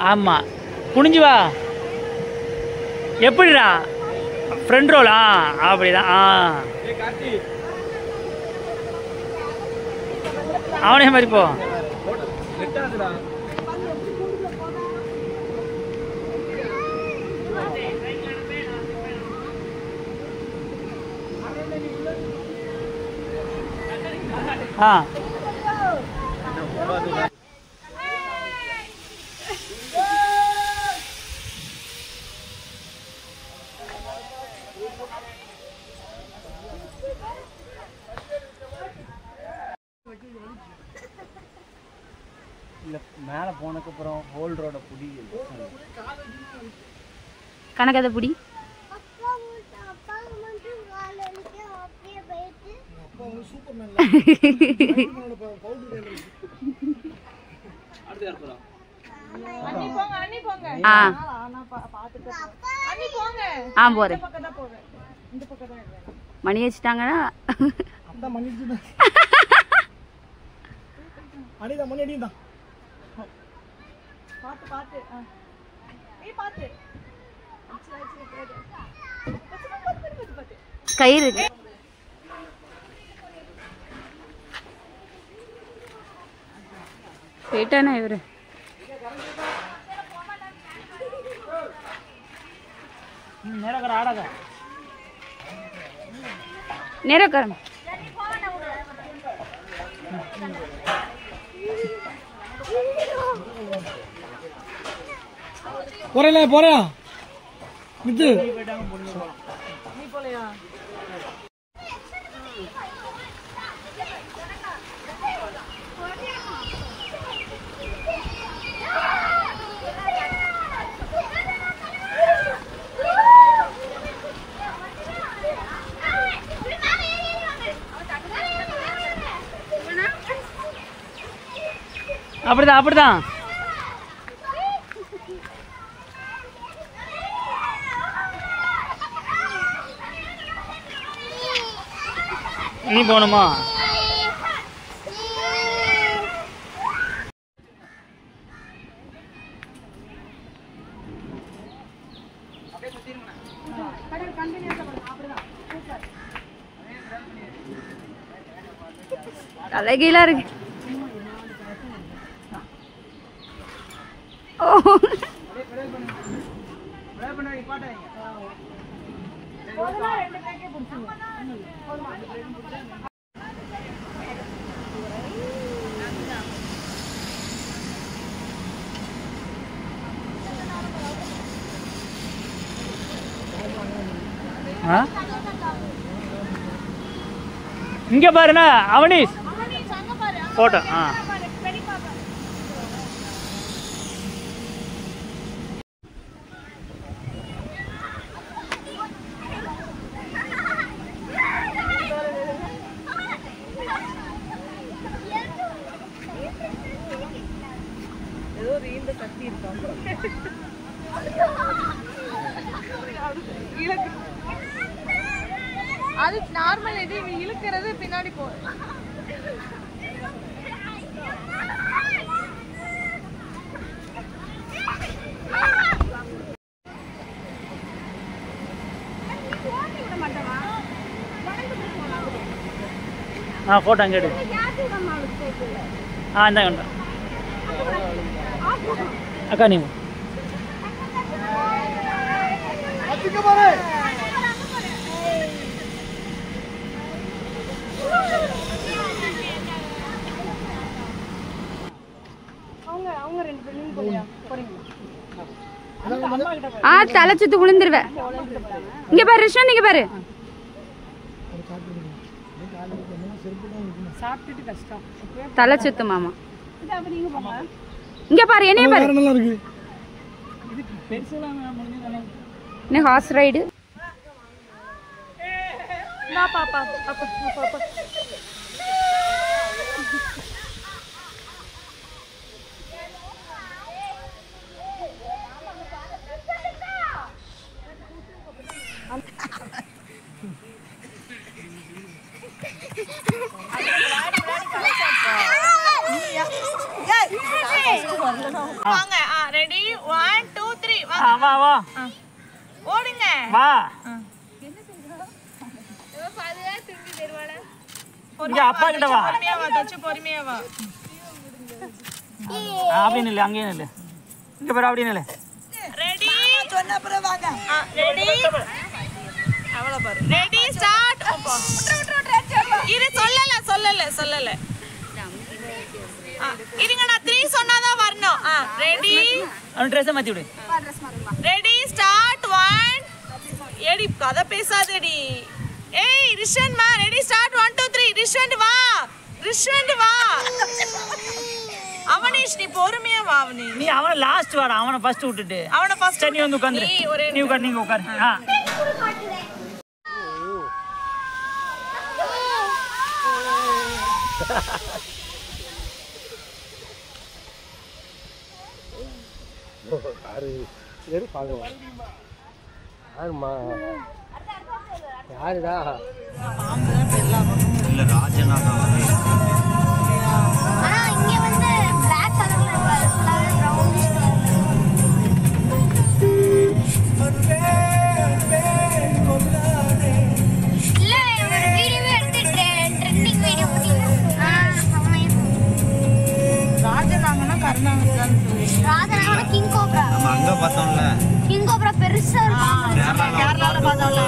ஆமா குனிஞ்சு வா எப்படிடா ஃப்ரண்ட் ரோல் அப்படிதான் அவனே மாதிரி போ மேலே போனதுக்கப்புறம் ஹோல் ரோட புடி கணக்கதை புடி போறேன் மணி வச்சுட்டாங்கன்னா கயிறு போயிட்டானா இவரு நேரக்காரன் போறியா இது அப்படிதான் நீ போணுமா தலைகீழா இருக்கு இங்க பாருண்ணா அவனீஸ் போட்டோ அது நார்மல் இது இழுக்கிறது பின்னாடி போ போட்டோ அங்கே எடு இந்தாங்க அக்கா நீ தலை சுத்து விழுந்துருவேன். இங்க பாரு ரிஷ்வந்த், இங்க பாரு. தலை சுத்து மாமா. இங்க பாரு, என்னைய பாரு. என்ன ஹார்ஸ் ரைடு? வாங்க. ரெடி 1 2 3 வா வா வா ஓடுங்க. வா. இங்க அப்பா கிட்ட வா. பொறுமையா வா, கொஞ்சம் பொறுமையா வா. அப்படி நில்லு, அங்கேயே நில்லு. இங்க பாரு, அப்படி நில்லு. ரெடி சொன்ன அப்புறம் வாங்க. ரெடி அவளை பாரு. Ready start. இது சொல்லல. இருங்க, நான் 3 சொன்னாதான் வரணும். ரெடி. அவன் ட்ரெஸ் மாத்தி விடு. Ready start 1. ஏடி கதை பேசாதடி. ஏய் ரிஷன் மா, ரெடி ஸ்டார்ட் 1 2 3. ரிஷன் வா. அவனீஷ் நீ பொறுமையா வா. நீ அவன லாஸ்ட் வாடா, அவன ஃபர்ஸ்ட் விட்டுட்டு. அவன ஃபர்ஸ்ட் நீ வந்து உட்கார்ந்து. நீ உட்கார், நீங்க உட்கார். யாருடா இல்ல ராஜனா தான். ஆனா இங்க வந்து Black கலர்ல இருக்காரு, ஃபுல்லாவே பிரவுனிஷ் கலர்ல. இல்ல ஒரு வீடியோவே எடுத்து ட்ரெண்டிங் வீடியோ போட்டீங்க. ராஜனாங்கன்னா கருணாகரன் சொல்லுவீங்க. ராஜனாங்கன்னா கிங் கோப்ரா. நம்ம அங்க பார்த்தோம்ல, கிங் கோப்ரா பெருசா இருக்கும். கேரளால பார்த்தோம்ல.